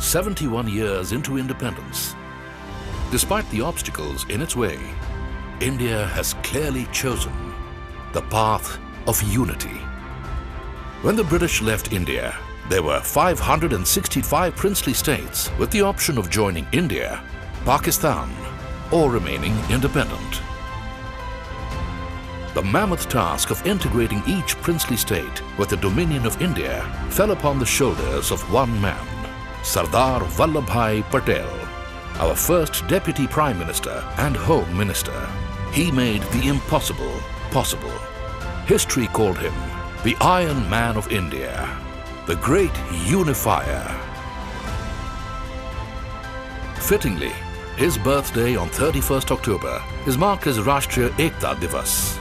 71 years into independence, despite the obstacles in its way, India has clearly chosen the path of unity. When the British left India, there were 565 princely states with the option of joining India, Pakistan, or remaining independent. The mammoth task of integrating each princely state with the dominion of India fell upon the shoulders of one man, Sardar Vallabhbhai Patel, our first Deputy Prime Minister and Home Minister. He made the impossible possible. History called him the Iron Man of India, the Great Unifier. Fittingly, his birthday on 31st October is marked as Rashtriya Ekta Divas.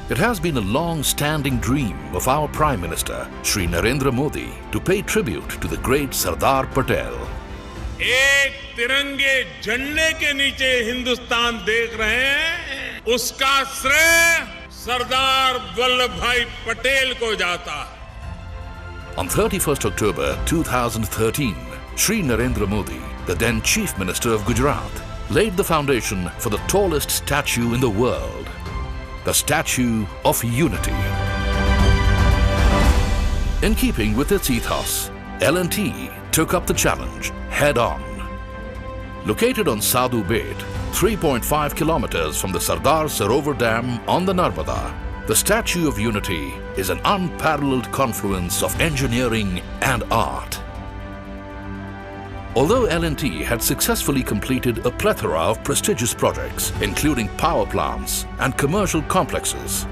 It has been a long-standing dream of our Prime Minister, Shri Narendra Modi, to pay tribute to the great Sardar Patel. एक तिरंगे झंडे के नीचे हिंदुस्तान देख रहे हैं, उसका श्रेय सरदार वल्लभ भाई पटेल को जाता है। On 31st October 2013, Shri Narendra Modi, the then Chief Minister of Gujarat, laid the foundation for the tallest statue in the world, the Statue of Unity. In keeping with its ethos, L&T took up the challenge head-on. Located on Sadhu Bait, 3.5 kilometers from the Sardar Sarovar Dam on the Narmada, the Statue of Unity is an unparalleled confluence of engineering and art. Although L&T had successfully completed a plethora of prestigious projects, including power plants and commercial complexes,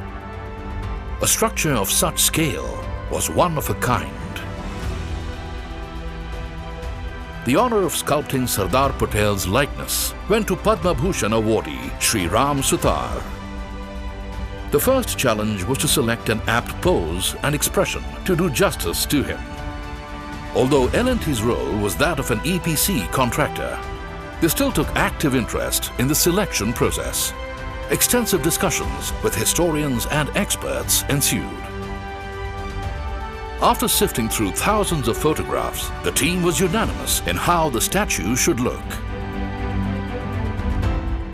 a structure of such scale was one of a kind. The honor of sculpting Sardar Patel's likeness went to Padma Bhushan awardee Shri Ram Sutar. The first challenge was to select an apt pose and expression to do justice to him. Although L&T's role was that of an EPC contractor, they still took active interest in the selection process. Extensive discussions with historians and experts ensued. After sifting through thousands of photographs, the team was unanimous in how the statue should look.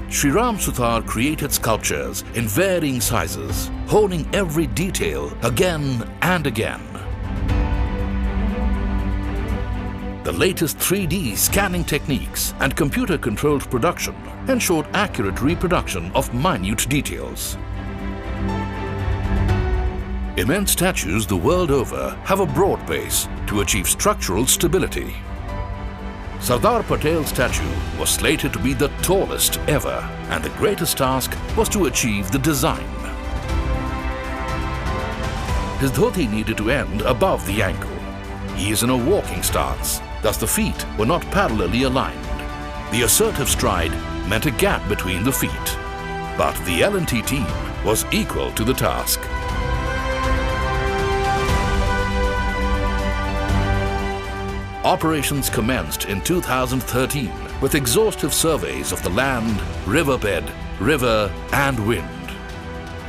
Shri Ram Sutar created sculptures in varying sizes, honing every detail again and again. The latest 3D scanning techniques and computer-controlled production ensured accurate reproduction of minute details. Immense statues the world over have a broad base to achieve structural stability. Sardar Patel's statue was slated to be the tallest ever, and the greatest task was to achieve the design. His dhoti needed to end above the ankle. He is in a walking stance, thus the feet were not parallelly aligned. The assertive stride meant a gap between the feet. But the L&T team was equal to the task. Operations commenced in 2013 with exhaustive surveys of the land, riverbed, river and wind.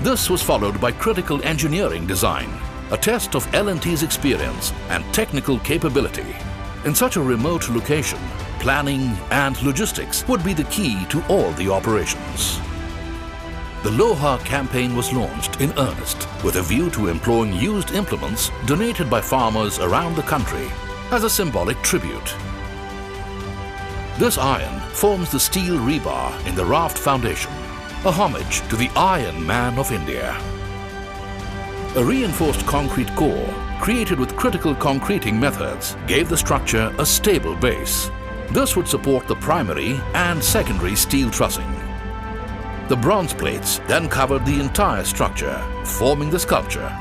This was followed by critical engineering design, a test of L&T's experience and technical capability. In such a remote location, planning and logistics would be the key to all the operations. The Loha campaign was launched in earnest with a view to employing used implements donated by farmers around the country as a symbolic tribute. This iron forms the steel rebar in the raft foundation, a homage to the Iron Man of India. A reinforced concrete core, created with critical concreting methods, gave the structure a stable base. This would support the primary and secondary steel trussing. The bronze plates then covered the entire structure, forming the sculpture.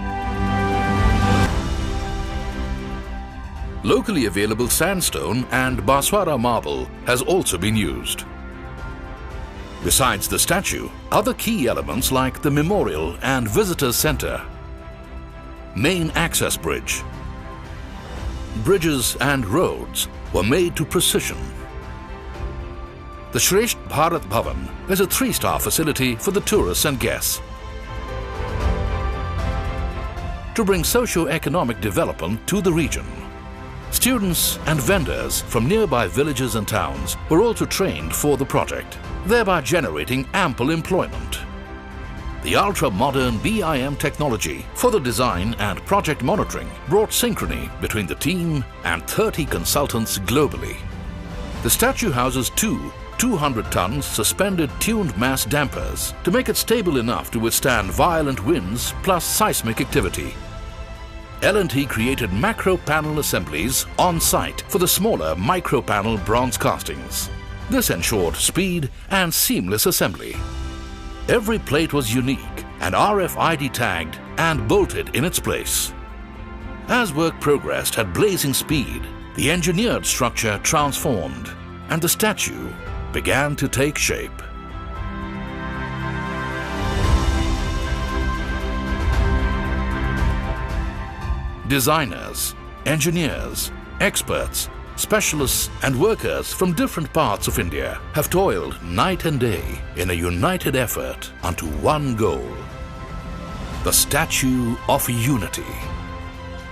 Locally available sandstone and Baswara marble has also been used. Besides the statue, other key elements like the memorial and visitor center, main access bridge, bridges and roads were made to precision. The Shresth Bharat Bhavan is a 3-star facility for the tourists and guests. To bring socio-economic development to the region, Students and vendors from nearby villages and towns were also trained for the project, thereby generating ample employment. The ultra-modern BIM technology for the design and project monitoring brought synchrony between the team and 30 consultants globally. The statue houses two 200-ton suspended tuned mass dampers to make it stable enough to withstand violent winds plus seismic activity. L&T created macro panel assemblies on site for the smaller micro panel bronze castings. This ensured speed and seamless assembly. Every plate was unique and RFID tagged and bolted in its place. As work progressed at blazing speed, the engineered structure transformed and the statue began to take shape. Designers, engineers, experts, specialists and workers from different parts of India have toiled night and day in a united effort unto one goal: the Statue of Unity.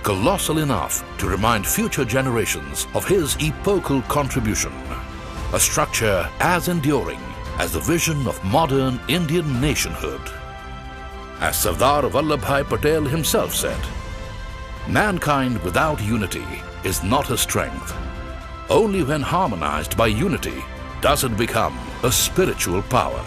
Colossal enough to remind future generations of his epochal contribution. A structure as enduring as the vision of modern Indian nationhood. As Sardar Vallabhbhai Patel himself said, "Mankind without unity is not a strength. Only when harmonized by unity does it become a spiritual power."